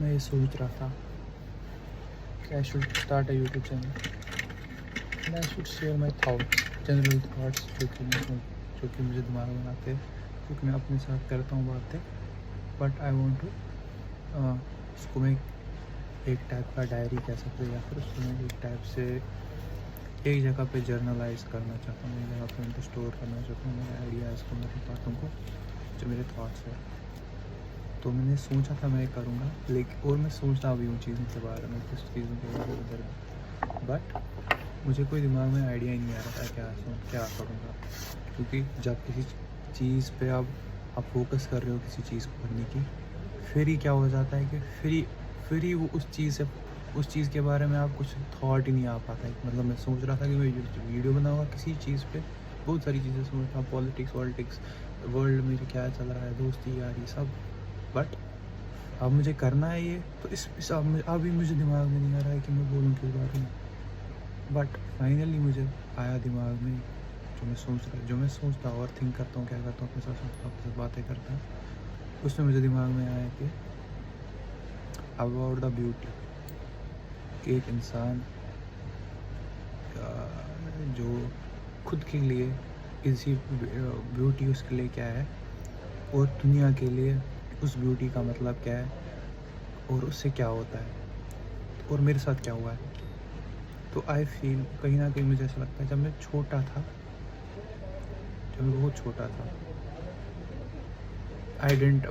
मैं ये सोच रहा था कि I should start a YouTube channel and I should share my thoughts, general thoughts जो कि मुझे दिमाग में आते हैं, क्योंकि मैं अपने साथ करता हूँ बातें। बट आई वॉन्ट टू उसको मैं एक टाइप का डायरी कह सकते हैं, या फिर उसको मैं एक टाइप से एक जगह पे जर्नलाइज करना चाहता हूँ, एक जगह पे उनको स्टोर करना चाहता हूँ, मेरे आइडियाज़ को, मेरी बातों को, जो मेरे थाट्स हैं। तो मैंने सोचा था मैं करूँगा, लेकिन और मैं सोचता भी हूँ चीज़ों के बारे में, कुछ चीज़ों के बारे में उधर, बट मुझे कोई दिमाग में आइडिया ही नहीं आ रहा था क्या करूँगा। क्योंकि जब किसी चीज़ पे आप फोकस कर रहे हो किसी चीज़ को करने की, फिर ही क्या हो जाता है कि फिर ही वो उस चीज़ के बारे में आप कुछ थॉट ही नहीं आ पाता है। मतलब मैं सोच रहा था कि मैं वीडियो बनाऊँगा किसी चीज़ पे, बहुत सारी चीज़ें सोच रहा हूँ, पॉलिटिक्स वर्ल्ड में जो क्या चल रहा है, दोस्ती यारी सब। बट अब मुझे करना है ये, तो इस अभी मुझे दिमाग में नहीं आ रहा है कि मैं बोलूँ किस बारे में। बट फाइनली मुझे आया दिमाग में, जो मैं सोचता और थिंक करता हूँ, क्या करता हूँ, अपने साथ सोचता हूँ, अपने साथ बातें करता हूँ, उसमें मुझे दिमाग में आया कि अबाउट द ब्यूटी, कि एक इंसान जो खुद के लिए किसी ब्यूटी उसके लिए क्या है, और दुनिया के लिए उस ब्यूटी का मतलब क्या है, और उससे क्या होता है, और मेरे साथ क्या हुआ है। तो आई फील कहीं ना कहीं मुझे ऐसा लगता है, जब मैं बहुत छोटा था,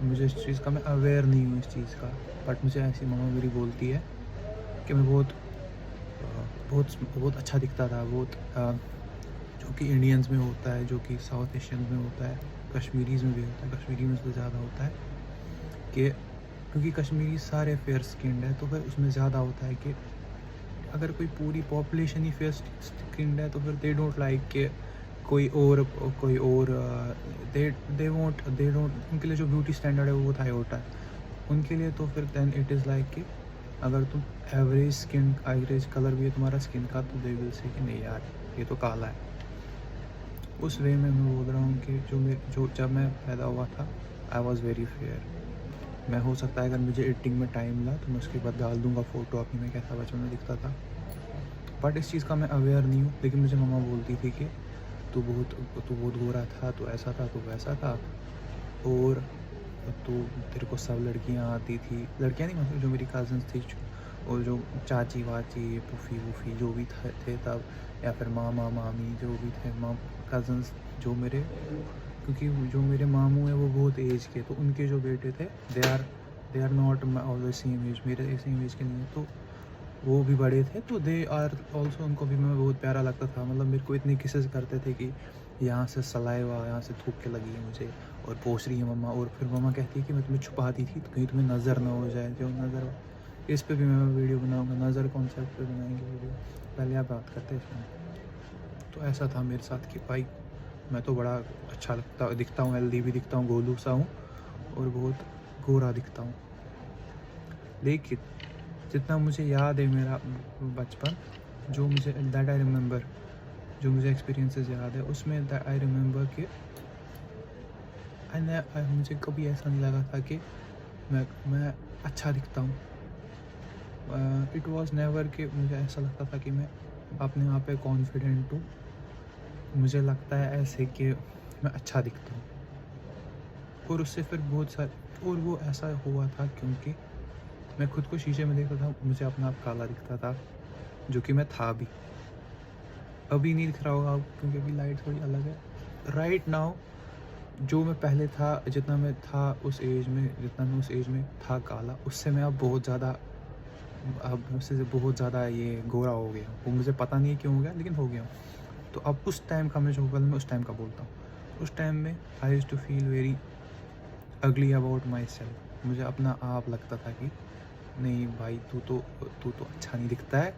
मुझे इस चीज़ का, मैं अवेयर नहीं हूँ इस चीज़ का, बट मुझे ऐसी मम्मा मेरी बोलती है कि मैं बहुत बहुत अच्छा दिखता था, जो कि इंडियंस में होता है, जो कि साउथ एशियन में होता है, कश्मीरीज़ में भी होता है, कश्मीरी में तो ज़्यादा होता है कि, क्योंकि कश्मीरी सारे फेयर स्किन्ड है, तो फिर उसमें ज़्यादा होता है कि अगर कोई पूरी पॉपुलेशन ही फेयर स्किन्ड है, तो फिर दे डोंट लाइक के कोई और दे डोंट, उनके लिए जो ब्यूटी स्टैंडर्ड है वो हाई होता है उनके लिए। तो फिर देन इट इज़ लाइक कि अगर तुम एवरेज कलर भी है तुम्हारा स्किन का, तो दे विल से कि नहीं यार ये तो काला है। उस वे में मैं बोल रहा हूँ कि जब मैं पैदा हुआ था, आई वॉज़ वेरी फेयर। मैं, हो सकता है अगर मुझे एडिटिंग में टाइम मिला तो मैं उसके बाद डाल दूँगा फ़ोटो अपनी, मैं कैसा बचपन में दिखता था। बट इस चीज़ का मैं अवेयर नहीं हूँ, लेकिन मुझे मम्मा बोलती थी कि तू बहुत गोरा था, तू ऐसा था, तू वैसा था, और तो तेरे को सब लड़कियाँ आती थी, लड़कियाँ नहीं मतलब जो मेरी कज़न्स थी, और जो चाची वाची फूफी वूफी जो भी थे तब, या फिर मामा मामी जो भी थे, कज़न्स जो मेरे, क्योंकि जो मेरे मामू हैं वो बहुत एज के, तो उनके जो बेटे थे they are not all the same age, मेरे सेम एज के नहीं है, तो वो भी बड़े थे, तो दे आर ऑल्सो, उनको भी मैं बहुत प्यारा लगता था। मतलब मेरे को इतनी किसेस करते थे कि यहाँ से सलाइवा, यहाँ से थूक के लगी है मुझे, और पोछ रही है मम्मा, और फिर मम्मा कहती है कि मैं तुम्हें छुपाती थी तो कहीं तुम्हें नज़र ना हो जाए, जो नज़र। इस पे भी मैं वीडियो बनाऊँगा, नज़र कॉन्सेप्ट पे बनाएंगे वीडियो, पहले आप बात करते हैं इसमें। तो ऐसा था मेरे साथ कि भाई मैं तो बड़ा अच्छा दिखता हूँ, हेल्दी भी दिखता हूँ, गोलू सा हूँ, और बहुत गोरा दिखता हूँ। लेकिन जितना मुझे याद है मेरा बचपन, जो मुझे दैट आई रिमेंबर, जो मुझे एक्सपीरियंसेस याद है, उसमें दैट आई रिमेंबर कि मुझे कभी ऐसा नहीं लगा था कि मैं अच्छा दिखता हूँ। इट वाज नेवर कि मुझे ऐसा लगता था कि मैं अपने आप पे कॉन्फिडेंट हूँ। मुझे लगता है ऐसे कि मैं अच्छा दिखता हूँ, और उससे फिर बहुत सारे, और वो ऐसा हुआ था क्योंकि मैं खुद को शीशे में देखता था, मुझे अपना आप काला दिखता था, जो कि मैं था भी। अभी नहीं दिख रहा होगा आपको, क्योंकि अभी लाइट थोड़ी अलग है। राइट नाउ जो मैं पहले था, जितना मैं उस एज में था काला, उससे मैं अब उससे बहुत ज़्यादा ये गोरा हो गया हूँ। वो मुझे पता नहीं है क्यों हो गया, लेकिन हो गया हूँ। तो अब उस टाइम का मैं उस टाइम का बोलता हूँ। उस टाइम में I used to feel very ugly about my self. मुझे अपना आप लगता था कि नहीं भाई, तू तो अच्छा नहीं दिखता है,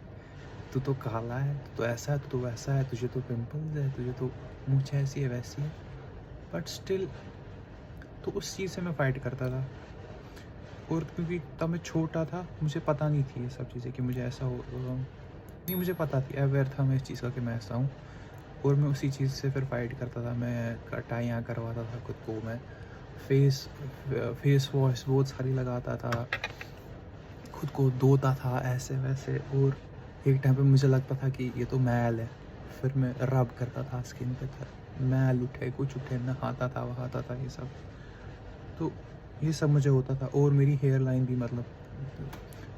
तू तो काला है, तू तो ऐसा है, तू तो वैसा है, तुझे तो पिंपल्स है, तुझे तो मूंछ ऐसी है वैसी है। बट स्टिल, तो उस चीज़ से मैं फ़ाइट करता था, और क्योंकि तब मैं छोटा था, मुझे पता नहीं थी ये सब चीज़ें कि मुझे ऐसा हो, नहीं मुझे पता थी, अवेयर था मैं इस चीज़ का कि मैं ऐसा हूँ, और मैं उसी चीज़ से फिर फ़ाइट करता था। मैं कटाइयाँ करवाता था खुद को, मैं फेस फेस वॉश बहुत सारी लगाता था, खुद को धोता था ऐसे वैसे, और एक टाइम पे मुझे लगता था कि ये तो मैल है, फिर मैं रब करता था स्किन पे, था मैल उठे कुछ उठे, नहाता था वहाता था ये सब। तो ये सब मुझे होता था, और मेरी हेयर लाइन भी मतलब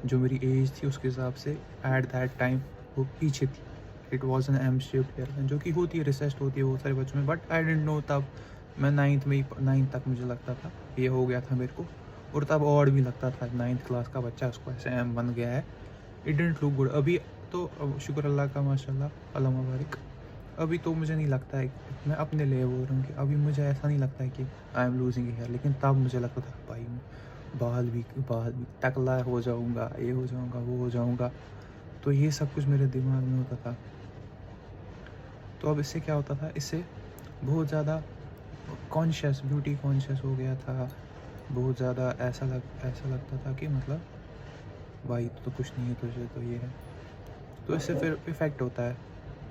जो मेरी एज थी उसके हिसाब से एट दैट टाइम वो पीछे थी। It was an M shaped hair line, जो कि होती है, रिसेस्ड होती है बहुत सारे बच्चों में, बट आई डेंट नो तब। मैं नाइन्थ तक मुझे लगता था ये हो गया था मेरे को, और तब और भी लगता था 9th क्लास का बच्चा उसको ऐसे एम बन गया है। It didn't look good. अभी तो शुक्र अल्लाह का, माशाल्लाह, अल्लाह मुबारक। अभी तो मुझे नहीं लगता है, मैं अपने लिए बोल रहा हूँ कि अभी मुझे ऐसा नहीं लगता है कि आई एम लूजिंग हेयर, लेकिन तब मुझे लगता था भाई बाल भी टकला हो जाऊँगा, ये हो जाऊँगा, वो हो जाऊँगा। तो ये सब कुछ मेरे दिमाग में होता था। तो अब इससे क्या होता था, इससे बहुत ज़्यादा ब्यूटी कॉन्शियस हो गया था। बहुत ज़्यादा ऐसा लगता था कि मतलब भाई तो कुछ नहीं है तुझे, तो ये है। तो इससे फिर इफ़ेक्ट होता है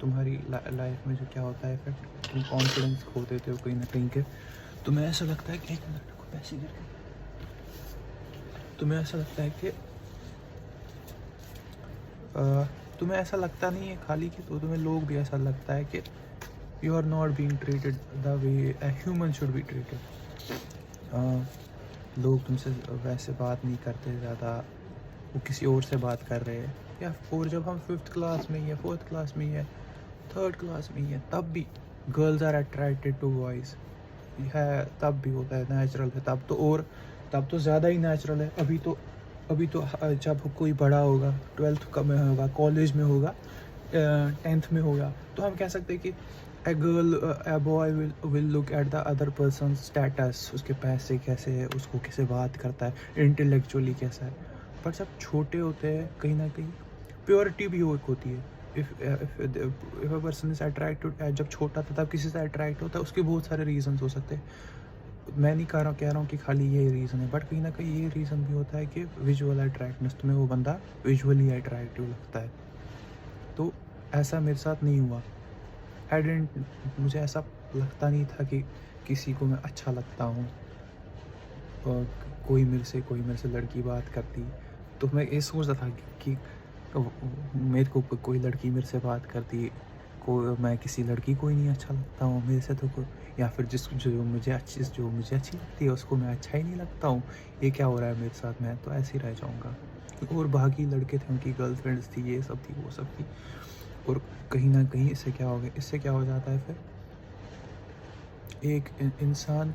तुम्हारी लाइफ में। जो क्या होता है इफ़ेक्ट, तुम कॉन्फिडेंस खो देते हो कहीं ना कहीं के। तुम्हें ऐसा लगता है कि एक मिनट को पैसे गिर, तुम्हें ऐसा लगता है कि तुम्हें ऐसा लगता नहीं है खाली कि, तो तुम्हें लोग भी ऐसा लगता है कि you are not being treated the way a human should be treated. लोग तुमसे वैसे बात नहीं करते ज़्यादा, वो किसी और से बात कर रहे हैं। या और जब हम 5th क्लास में या 4th क्लास में या 3rd क्लास में है, तब भी girls are attracted to boys है, तब भी होता है, नेचुरल है तब तो, और तब तो ज़्यादा ही नेचुरल है। अभी तो जब कोई बड़ा होगा, 12th में होगा, कॉलेज में होगा, 10th में होगा, तो हम कह सकते हैं कि a boy will look at the other person's status, उसके पैसे कैसे है, उसको कैसे बात करता है, इंटेलेक्चुअली कैसा है। पर जब छोटे होते हैं कहीं ना कहीं प्योरिटी भी एक होती है। If a person is attracted, जब छोटा था तब किसी से अट्रैक्ट होता है, उसके बहुत सारे रीजंस हो सकते हैं। मैं नहीं कह रहा हूँ कि खाली ये रीज़न है, बट कहीं ना कहीं ये रीज़न भी होता है कि विजुअल अट्रैक्टनेस, तुम्हें वो बंदा विजुअली अट्रैक्टिव लगता है। तो ऐसा मेरे साथ नहीं हुआ। मुझे ऐसा लगता नहीं था कि किसी को मैं अच्छा लगता हूँ। और कोई मेरे से लड़की बात करती, तो मैं ये सोचता था कि मेरे को कोई लड़की मेरे से बात करती, मैं किसी लड़की को ही नहीं अच्छा लगता हूँ मेरे से, तो या फिर जो मुझे अच्छी लगती है उसको मैं अच्छा ही नहीं लगता हूँ। ये क्या हो रहा है मेरे साथ, मैं तो ऐसे ही रह जाऊँगा। और बाकी लड़के थे, उनकी गर्लफ्रेंड्स थी, ये सब थी, वो सब थी। और कहीं ना कहीं इससे क्या हो जाता है फिर, एक इंसान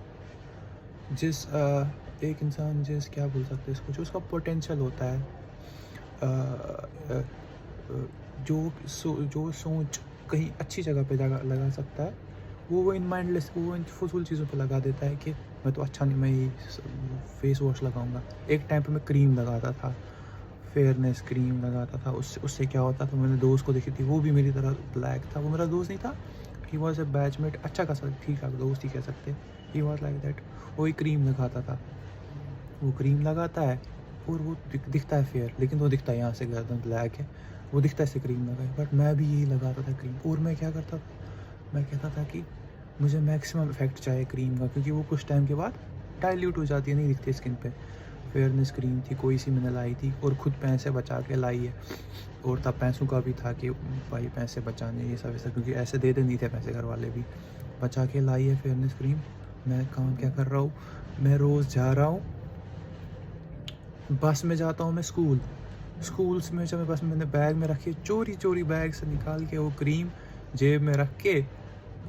जिस क्या बोल सकते हैं इसको, जो उसका पोटेंशियल होता है, अ, अ, अ, जो सोच कहीं अच्छी जगह पे लगा सकता है, वो इन फजूल चीज़ों पे लगा देता है कि मैं तो अच्छा नहीं, मैं ये फेस वॉश लगाऊंगा। एक टाइम पे मैं क्रीम लगाता था, फेयरनेस क्रीम लगाता था। उससे क्या होता था, मैंने दोस्त को देखी थी, वो भी मेरी तरह ब्लैक था। वो मेरा दोस्त नहीं था, ही वॉज ए बैचमेट, अच्छा खासा ठीक है, दोस्त ही कह सकते हैं। He was like that. वही क्रीम लगाता था, वो क्रीम लगाता है और वो दिखता है फेयर, लेकिन वो दिखता है यहाँ से गर्दन ब्लैक है, वो दिखता है ऐसे क्रीम लगाए। बट मैं भी यही लगाता था क्रीम, और मैं क्या करता था, मैं कहता था कि मुझे मैक्सिमम इफेक्ट चाहिए क्रीम का, क्योंकि वो कुछ टाइम के बाद डाइल्यूट हो जाती है, नहीं दिखती स्किन पे। फेयरनेस क्रीम थी, कोई सी मैंने लाई थी, और खुद पैसे बचा के लाई है। और तब पैसों का भी था कि भाई पैसे बचाने, ये सब ऐसा, क्योंकि ऐसे देते नहीं थे पैसे घर वाले भी। बचा के लाई है फेयरनेस क्रीम। मैं काम क्या कर रहा हूँ, मैं रोज़ जा रहा हूँ, बस में जाता हूँ मैं स्कूल्स में, जब मैं बस में मैंने बैग में रखी, चोरी बैग से निकाल के वो क्रीम जेब में रख के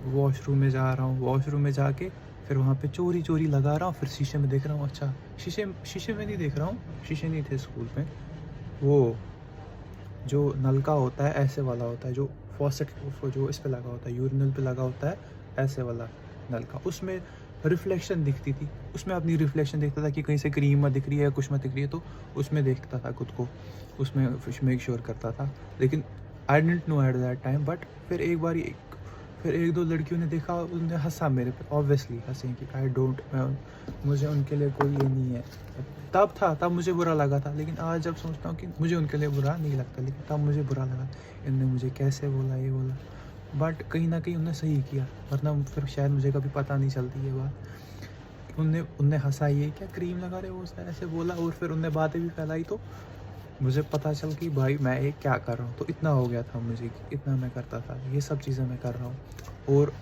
वॉशरूम में जा रहा हूँ। वॉशरूम में जाके फिर वहाँ पे चोरी लगा रहा हूँ, फिर शीशे में देख रहा हूँ। अच्छा, शीशे में नहीं देख रहा हूँ, शीशे नहीं थे स्कूल में। वो जो नलका होता है ऐसे वाला होता है, जो फॉसेट जो इस पे लगा होता है, यूरिनल पे लगा होता है, ऐसे वाला नलका, उसमें रिफ्लेक्शन दिखती थी। उसमें अपनी रिफ्लेक्शन देखता था कि कहीं से क्रीम मत दिख रही है, कुछ मत दिख रही है, तो उसमें देखता था खुद को, उसमें मेक श्योर करता था। लेकिन I didn't know at that time. But फिर एक दो लड़कियों ने देखा, उन्होंने हंसा मेरे पे, ऑब्वियसली हंसे कि आई डोंट, मुझे उनके लिए कोई ये नहीं है। तब मुझे बुरा लगा था, लेकिन आज जब सोचता हूँ कि मुझे उनके लिए बुरा नहीं लगता, लेकिन तब मुझे बुरा लगा, इनने मुझे कैसे बोला, ये बोला। बट कहीं ना कहीं उनने सही किया, वरना फिर शायद मुझे कभी पता नहीं चलती ये बात। उनने हंसा, ये क्या क्रीम लगा रहे हो, उसने ऐसे बोला, और फिर उनने बातें भी फैलाई। तो मुझे पता चल कि भाई मैं ये क्या कर रहा हूँ, तो इतना हो गया था मुझे, इतना मैं करता था, ये सब चीज़ें मैं कर रहा हूँ। और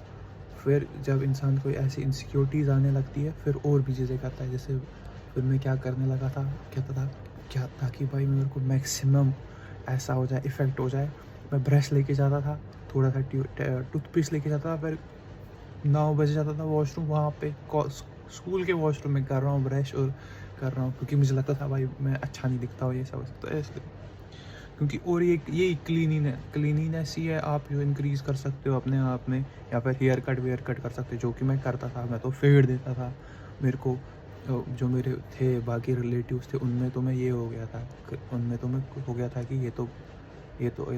फिर जब इंसान को ऐसी इनसिक्योरिटीज़ आने लगती है, फिर और भी चीज़ें करता है। जैसे फिर मैं क्या करने लगा था, कहता था क्या, ताकि भाई मेरे को मैक्सिमम ऐसा हो जाए, इफ़ेक्ट हो जाए, मैं ब्रश लेके जाता था, थोड़ा सा टूथपेस्ट लेके जाता था, फिर 9 बजे जाता था वॉशरूम, वहाँ पे स्कूल के वॉशरूम में कर रहा हूँ ब्रश और कर रहा हूँ, क्योंकि मुझे लगता था भाई मैं अच्छा नहीं दिखता हूँ ये सब, तो इसलिए। क्योंकि और ये क्लीनिनेस ही है, आप जो इंक्रीज़ कर सकते हो अपने आप में, या फिर हेयर कट वेयर कट कर सकते हो, जो कि मैं करता था। मैं तो फेड देता था, मेरे को जो मेरे थे बाकी रिलेटिव्स थे, उनमें तो मैं ये हो गया था, उनमें तो मैं हो गया था कि ये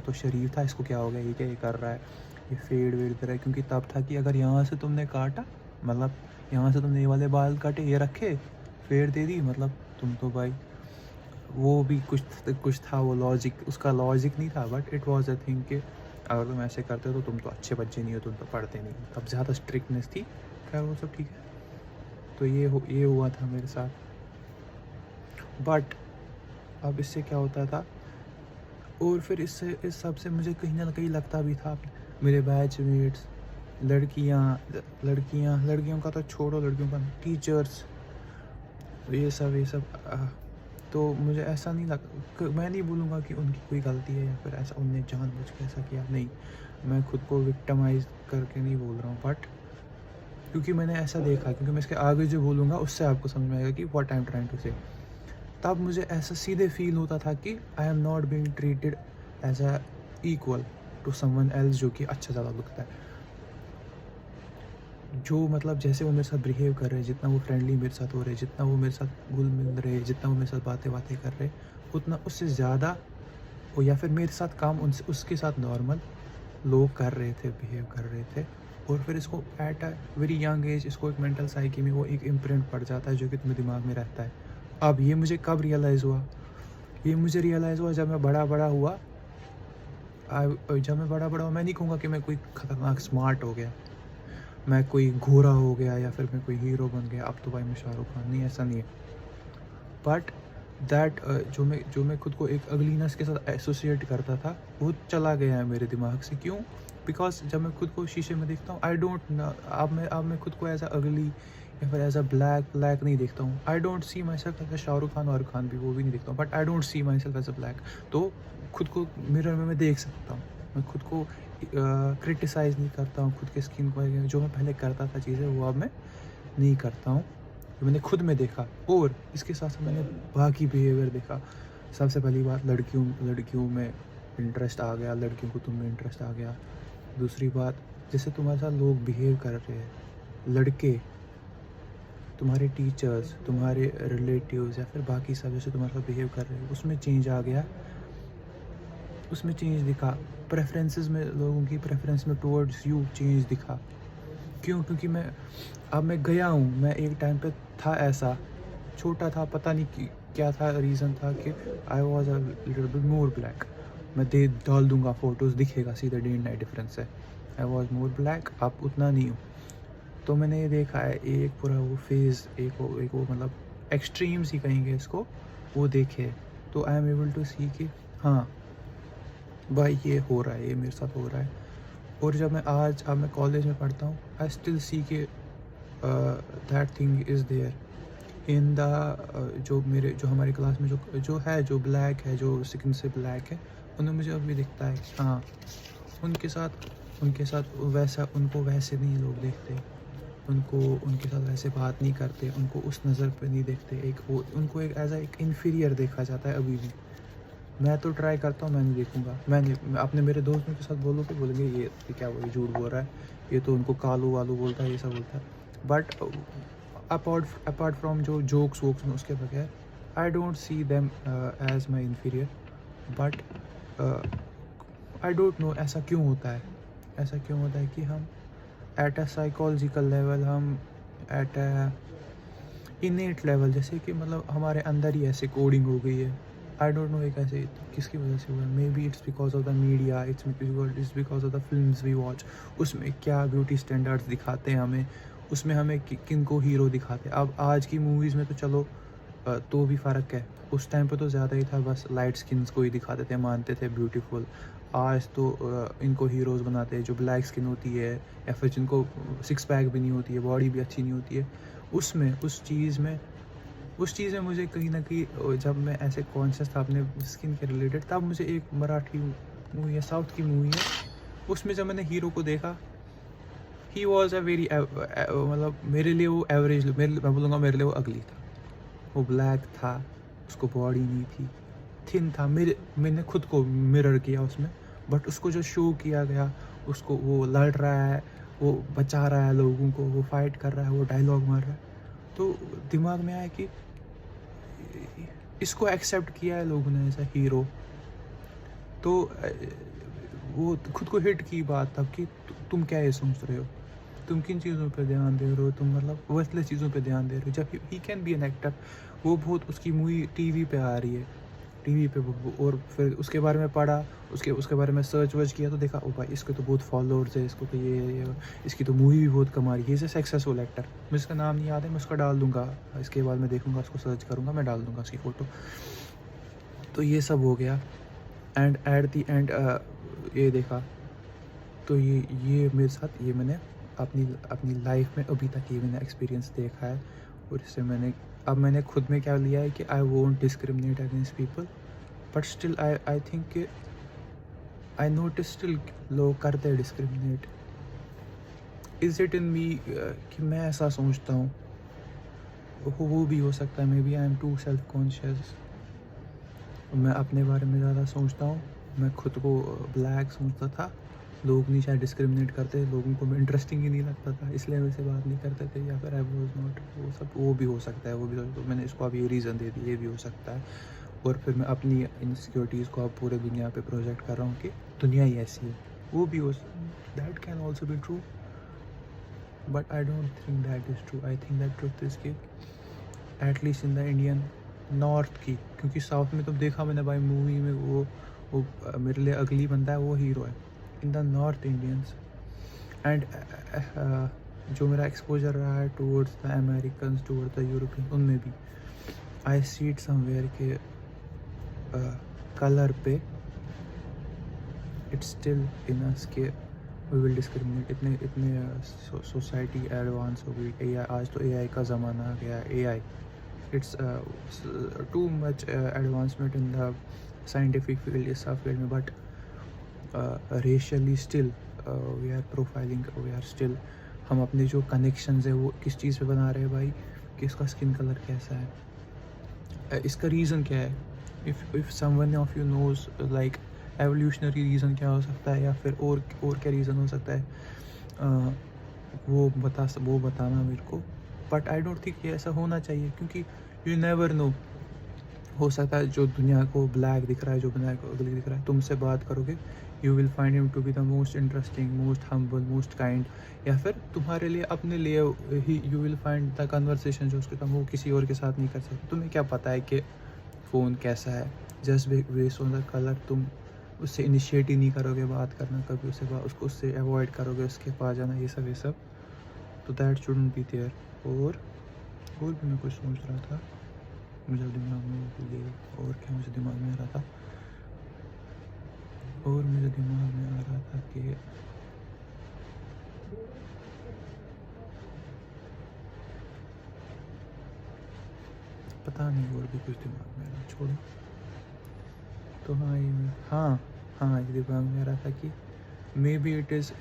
तो शरीफ था, इसको क्या हो गया, ये क्या ये कर रहा है, ये फेड वेड कर रहा है। क्योंकि तब था कि अगर यहाँ से तुमने काटा, मतलब यहाँ से तुमने ये वाले बाल काटे, ये रखे, फेड दे दी, मतलब तुम तो भाई, वो भी कुछ था, वो लॉजिक, उसका लॉजिक नहीं था, but it was a thing कि अगर तुम ऐसे करते हो तो तुम तो अच्छे बच्चे नहीं हो, तुम तो पढ़ते नहीं हो। तब ज़्यादा स्ट्रिक्टनेस थी। खैर वो सब ठीक है। तो ये हुआ था मेरे साथ। बट अब इससे क्या होता था, और फिर इस सब से मुझे कहीं ना कहीं लगता भी था, मेरे बैचमेट्स, लड़कियों का तो छोड़ो, लड़कियों का, टीचर्स, ये सब तो मुझे ऐसा नहीं लगा, मैं नहीं बोलूँगा कि उनकी कोई गलती है या फिर ऐसा उनने जानबूझ के ऐसा किया, नहीं, मैं खुद को विक्टिमाइज़ करके नहीं बोल रहा हूँ, बट क्योंकि मैंने ऐसा देखा, क्योंकि मैं इसके आगे जो बोलूँगा उससे आपको समझ में आएगा कि what I am trying to say. तब मुझे ऐसा सीधे फील होता था कि I am not being treated as a equal to someone else, जो कि अच्छा ज़्यादा लगता है, जो मतलब जैसे वो मेरे साथ बिहेव कर रहे हैं, जितना वो फ्रेंडली मेरे साथ हो रहे हैं, जितना वो मेरे साथ घुल मिल रहे हैं, जितना वो मेरे साथ बातें कर रहे हैं, उतना उससे ज़्यादा, और या फिर मेरे साथ काम उनसे उसके साथ नॉर्मल लोग कर रहे थे, बिहेव कर रहे थे। और फिर इसको at a very young age इसको एक मेंटल साइकी में वो एक इम्प्रिंट पड़ जाता है, जो कि तुम्हें दिमाग में रहता है। अब ये मुझे कब रियलाइज़ हुआ, ये मुझे रियलाइज़ हुआ जब मैं बड़ा हुआ। जब मैं बड़ा हुआ, मैं नहीं कहूँगा कि मैं कोई ख़तरनाक स्मार्ट हो गया, मैं कोई घोड़ा हो गया, या फिर मैं कोई हीरो बन गया, अब तो भाई मैं शाहरुख खान, नहीं, ऐसा नहीं है। बट दैट जो मैं खुद को एक अगलीनेस के साथ एसोसिएट करता था, वो चला गया है मेरे दिमाग से। क्यों? बिकॉज जब मैं खुद को शीशे में देखता हूँ, आई डोंट, अब मैं खुद को एज अ अगली या फिर एज अ ब्लैक नहीं देखता हूँ। I don't see myself as a Shahrukh Khan भी, वो भी नहीं देखता हूँ, but I don't see myself as a black. तो खुद को मिरर में मैं देख सकता हूँ, मैं खुद को क्रिटिसाइज़ नहीं करता हूँ, खुद के स्किन को, जो मैं पहले करता था चीज़ें, वो अब मैं नहीं करता हूँ। तो मैंने खुद में देखा, और इसके साथ साथ मैंने बाकी बिहेवियर देखा। सबसे पहली बात, लड़कियों में इंटरेस्ट आ गया, लड़कियों को तुम में इंटरेस्ट आ गया। दूसरी बात, जैसे तुम्हारे साथ लोग बिहेव कर रहे हैं, लड़के, तुम्हारे टीचर्स, तुम्हारे रिलेटिव्स, या फिर बाकी सब जैसे तुम्हारे साथ बिहेव कर रहे हैं, उसमें चेंज आ गया, उसमें चेंज दिखा। प्रेफरेंसेस में, लोगों की प्रेफरेंस में टुवर्ड्स यू चेंज दिखा। क्यों? क्योंकि मैं गया हूँ, मैं एक टाइम पे था ऐसा, छोटा था, पता नहीं क्या था, रीज़न था कि I was a little bit more black. मैं दे डाल दूंगा फ़ोटोज़, दिखेगा सीधा डे एंड नाइट डिफरेंस है। आई वॉज मोर ब्लैक, अब उतना नहीं हूँ। तो मैंने ये देखा है, एक पूरा वो फेज़, एक वो मतलब एक्सट्रीम्स ही कहेंगे इसको, वो देखे। तो आई एम एबल टू सी कि हाँ भाई, ये हो रहा है, ये मेरे साथ हो रहा है। और जब अब मैं कॉलेज में पढ़ता हूँ, आई स्टिल सी के that thing is there in the, जो हमारी क्लास में जो ब्लैक है, जो स्किन से ब्लैक है, उन्हें मुझे अभी दिखता है कि हाँ, उनके साथ वैसा, उनको वैसे नहीं लोग देखते, उनके साथ वैसे बात नहीं करते, उनको उस नज़र पे नहीं देखते, उनको एक एज एक इन्फीरियर देखा जाता है अभी भी। मैं तो ट्राई करता हूँ, मैं नहीं देखूँगा, मैं अपने मेरे दोस्तों के साथ बोलूँ तो बोलेंगे ये क्या, वो झूठ बोल रहा है, ये तो उनको कालू वालू बोलता है, ये सब बोलता है। बट अपार्ट फ्रॉम जो जोक्स वोक्स में, उसके बगैर I don't see them as my inferior. But I don't know ऐसा क्यों होता है कि हम एट अ साइकोलॉजिकल लेवल, हम एट अ इनेट लेवल, जैसे कि मतलब हमारे अंदर ही ऐसे कोडिंग हो गई है। आई डोंट नो ये कैसे, किसकी वजह से हुआ है। Maybe it's because of the media, it's because of the films we watch. उसमें क्या ब्यूटी स्टैंडर्ड्स दिखाते हैं हमें, उसमें हमें किन को हीरो दिखाते हैं। अब आज की मूवीज़ में तो चलो तो भी फ़र्क है। उस टाइम पे तो ज़्यादा ही था, बस लाइट स्किन्स को ही दिखाते थे, मानते थे ब्यूटीफुल। आज तो इनको हीरोज़ बनाते हैं जो ब्लैक स्किन होती है या फिर जिनको सिक्स पैक भी नहीं होती है, बॉडी भी अच्छी नहीं होती है। उसमें उस चीज़ में मुझे कहीं न कहीं जब मैं ऐसे कॉन्शियस था अपने स्किन के रिलेटेड, तब मुझे एक मराठी मूवी है, साउथ की मूवी है, उसमें जब मैंने हीरो को देखा, ही वॉज़ अ वेरी मतलब मेरे लिए वो एवरेज, मैं बोलूँगा मेरे लिए वो अगली था। वो ब्लैक था, उसको बॉडी नहीं थी, थिन था। मैंने खुद को मिरर किया उसमें, बट उसको जो शो किया गया, उसको वो लड़ रहा है, वो बचा रहा है लोगों को, वो फाइट कर रहा है, वो डायलॉग मार रहा है, तो दिमाग में आया कि इसको एक्सेप्ट किया है लोगों ने एज़ अ हीरो। तो वो खुद को हिट की बात तब कि तुम क्या ये सोच रहे हो? तुम किन चीज़ों पे ध्यान दे रहे हो? तुम मतलब वर्थलेस चीज़ों पे ध्यान दे रहे हो। जब he can be an actor, वो बहुत उसकी मूवी टीवी पे आ रही है, टीवी पे वो और फिर उसके बारे में पढ़ा, उसके उसके बारे में सर्च वर्च किया तो देखा, ओ भाई इसके तो बहुत फॉलोअर्स है, इसको तो ये इसकी तो मूवी भी बहुत कमा रही है, इज़ अ सक्सेसफुल एक्टर। मुझे इसका नाम नहीं याद है, मैं उसका डाल दूँगा, इसके बाद मैं देखूँगा, उसको सर्च करूँगा, मैं डाल दूँगा उसकी फ़ोटो। तो ये सब हो गया एंड एट द एंड ये देखा, तो ये मेरे साथ, ये मैंने अपनी अपनी लाइफ में अभी तक ये मैंने एक्सपीरियंस देखा है। और इससे मैंने खुद में क्या लिया है कि I won't discriminate against people, but still I think कि आई नोटिस स्टिल लोग करते हैं डिस्क्रिमिनेट। इज़ इट इन मी कि मैं ऐसा सोचता हूँ? वो भी हो सकता है, maybe I am too self conscious. मैं अपने बारे में ज़्यादा सोचता हूँ, मैं खुद को ब्लैक समझता था, लोग नहीं शायद डिस्क्रिमिनेट करते, लोगों को इंटरेस्टिंग ही नहीं लगता था, इसलिए वैसे बात नहीं करते थे, या फिर आई वाज नॉट, वो भी हो सकता है, वो भी तो मैंने इसको अभी रीज़न दे दी, ये भी हो सकता है। और फिर मैं अपनी इनसिक्योरिटीज़ को अब पूरे दुनिया पे प्रोजेक्ट कर रहा हूँ कि दुनिया ही ऐसी है, वो भी हो, that can also be true, but I don't think that is true. I think that truth is कि at least in the Indian north की, क्योंकि साउथ में तो देखा मैंने भाई मूवी में, वो मेरे लिए अगली बंदा है, वो हीरो है। In the north Indians and जो मेरा एक्सपोजर रहा है towards the American, towards the European, उनमें भी आई सी इट समवेयर के कलर पे इट्स स्टिल इन अस के वी विल डिस्क्रिमिनेट। इतने सोसाइटी एडवांस हो गई, AI, आज तो AI का ज़माना आ गया। AI, it's too much advancement in the scientific field, इस सब फील्ड में, but racially still we are profiling, we are still, हम अपने जो कनेक्शंस है वो किस चीज़ पे बना रहे हैं भाई, कि इसका स्किन कलर कैसा है, इसका रीज़न क्या है। If someone of you knows like evolutionary reason क्या हो सकता है, या फिर और क्या रीज़न हो सकता है, वो बताना मेरे को। बट आई डोंट थिंक ये ऐसा होना चाहिए, क्योंकि यू नेवर नो, हो सकता है जो दुनिया को ब्लैक दिख रहा है, जो दुनिया को अगली दिख रहा है, तुमसे बात करोगे, you will find him to be the most interesting, most humble, most kind, या फिर तुम्हारे लिए, अपने लिए ही you will find the conversation जो उसके तुम वो किसी और के साथ नहीं कर सकते। तुम्हें क्या पता है कि फ़ोन कैसा है, just based on the colour तुम उससे इनिशिएट ही नहीं करोगे बात करना, कभी उसको उससे अवॉइड करोगे, उसके पास जाना, ये सब। तो दैट शुडंट बी देयर। और भी मैं कुछ सोच रहा था, मुझे दिमाग में भूल गया, और क्या मुझे दिमाग में आ रहा था, और मुझे दिमाग में आ रहा था कि पता नहीं, और भी कुछ दिमाग में आ रहा, छोड़ो। तो हाँ, ये दिमाग में आ रहा था कि मे बी इट इज़,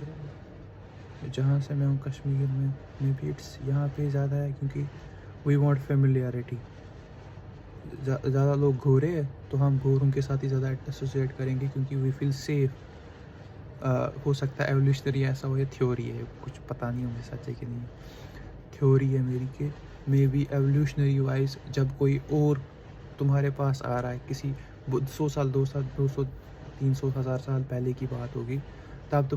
जहाँ से मैं हूँ कश्मीर में, मे बी इट्स यहाँ पे ज़्यादा है, क्योंकि वी वांट फेमिलियरिटी। ज़्यादा लोग गोरे हैं तो हम गोरों के साथ ही ज़्यादा एसोसिएट करेंगे, क्योंकि वी फील सेफ। हो सकता है एवोल्यूशनरी ऐसा हो, या थ्योरी है, कुछ पता नहीं मुझे सच है कि नहीं, थ्योरी है मेरी कि मे बी एवोल्यूशनरी वाइज जब कोई और तुम्हारे पास आ रहा है, किसी 100 साल, 200 300 1000 साल पहले की बात होगी, तब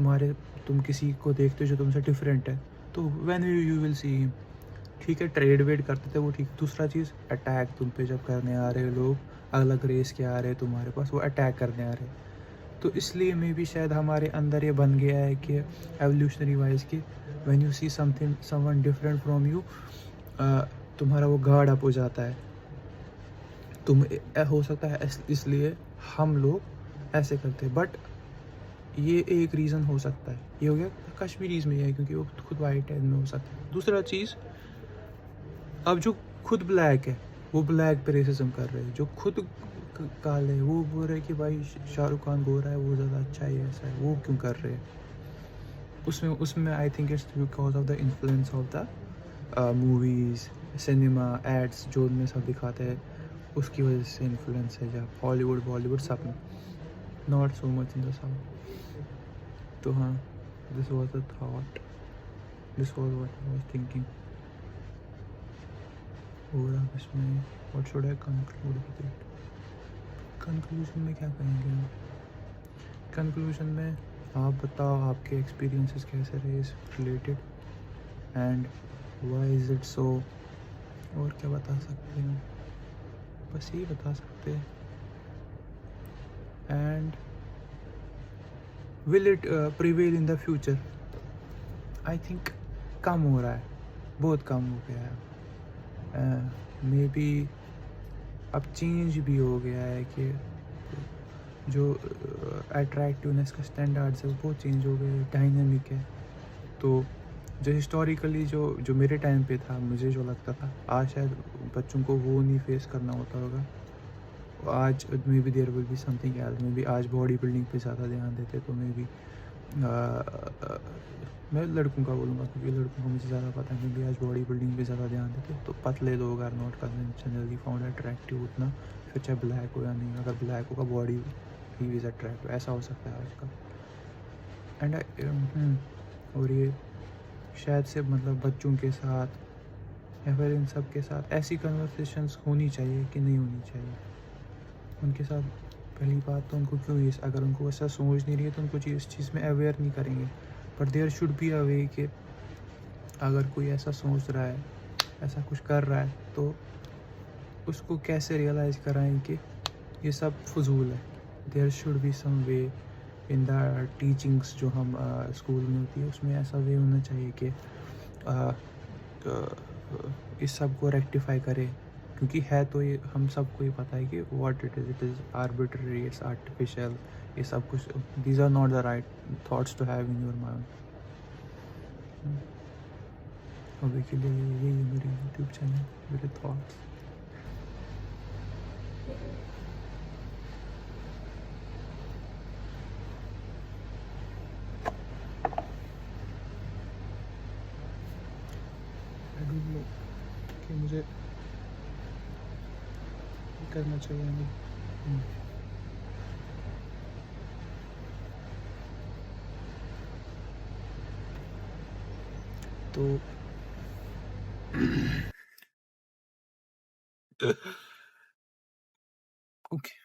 तुम किसी को देखते हो जो तुमसे डिफरेंट है, तो when you will see him, ठीक है, ट्रेड वेड करते थे वो ठीक। दूसरा चीज़, अटैक तुम पे जब करने आ रहे हैं लोग, अलग रेस के आ रहे हैं तुम्हारे पास, वो अटैक करने आ रहे हैं, तो इसलिए मे भी शायद हमारे अंदर ये बन गया है कि एवोल्यूशनरी वाइज कि when you see someone different from you, तुम्हारा वो गार्ड अप हो जाता है, हो सकता है इसलिए हम लोग ऐसे करते हैं, बट ये एक रीज़न हो सकता है। ये हो गया कश्मीरीज़ में, ये है क्योंकि वो खुद वाइट है, इनमें हो सकता है। दूसरा चीज़, अब जो खुद ब्लैक है वो ब्लैक पे रेसिज्म कर रहे हैं, जो खुद काले है वो बोल रहे हैं कि भाई शाहरुख खान गोरा है, वो ज़्यादा अच्छा है, ऐसा है, वो क्यों कर रहे हैं? उसमें उसमें I think it's because of the influence of the movies, cinema, ads जो उनमें सब दिखाते हैं, उसकी वजह से इन्फ्लुएंस है। जब हॉलीवुड बॉलीवुड सब में, not so much in the south. तो हाँ, this was the thought, this was what I was thinking. और अब इसमें what should I conclude with it? Conclusion में क्या कहेंगे हम? कंक्लूजन में आप बताओ आपके एक्सपीरियंसेस कैसे रहे इस related, and why is it so? और क्या बता सकते हैं? बस यही बता सकते हैं। And will it prevail in the future? I think कम हो रहा है, बहुत कम हो गया है। मे बी अब चेंज भी हो गया है कि जो अट्रैक्टिवनेस का स्टैंडर्ड्स है वो बहुत चेंज हो गए, डायनेमिक है। तो जो हिस्टोरिकली जो जो मेरे टाइम पे था, मुझे जो लगता था, आज शायद बच्चों को वो नहीं फेस करना होता होगा। आज maybe there will be something else, maybe आज बॉडी बिल्डिंग पे ज़्यादा ध्यान देते, तो मे बी मैं लड़कों का बोलूँगा क्योंकि लड़कों को मुझे ज़्यादा पता है, मे बी आज बॉडी बिल्डिंग पे ज़्यादा ध्यान देते, तो पतले लोग are not conventionally found attractive उतना, फिर चाहे ब्लैक हो या नहीं, अगर ब्लैक होगा बॉडी ही इज़ अट्रैक्टिव, ऐसा हो सकता है आज का। एंड और ये शायद से मतलब बच्चों के साथ या फिर इन सब के साथ ऐसी कन्वर्सेशंस होनी चाहिए कि नहीं होनी चाहिए उनके साथ। पहली बात तो उनको क्यों, ये अगर उनको ऐसा सोच नहीं रही है तो उनको इस चीज़ में अवेयर नहीं करेंगे, but there should be a way कि अगर कोई ऐसा सोच रहा है, ऐसा कुछ कर रहा है, तो उसको कैसे रियलाइज़ कराएं कि ये सब फजूल है। There should be some way in the teachings जो हम स्कूल में होती है, उसमें ऐसा वे होना चाहिए कि इस सब को रेक्टिफाई करे, क्योंकि है तो ये हम सबको ही पता है कि what it is arbitrary, it's artificial, ये सब कुछ, these are not the right thoughts to have in your mind. अभी के लिए यही है मेरी यूट्यूब चैनल, मेरे थॉट्स। आई डोंट नो कि मुझे करना चाहिए नहीं। तो ओके।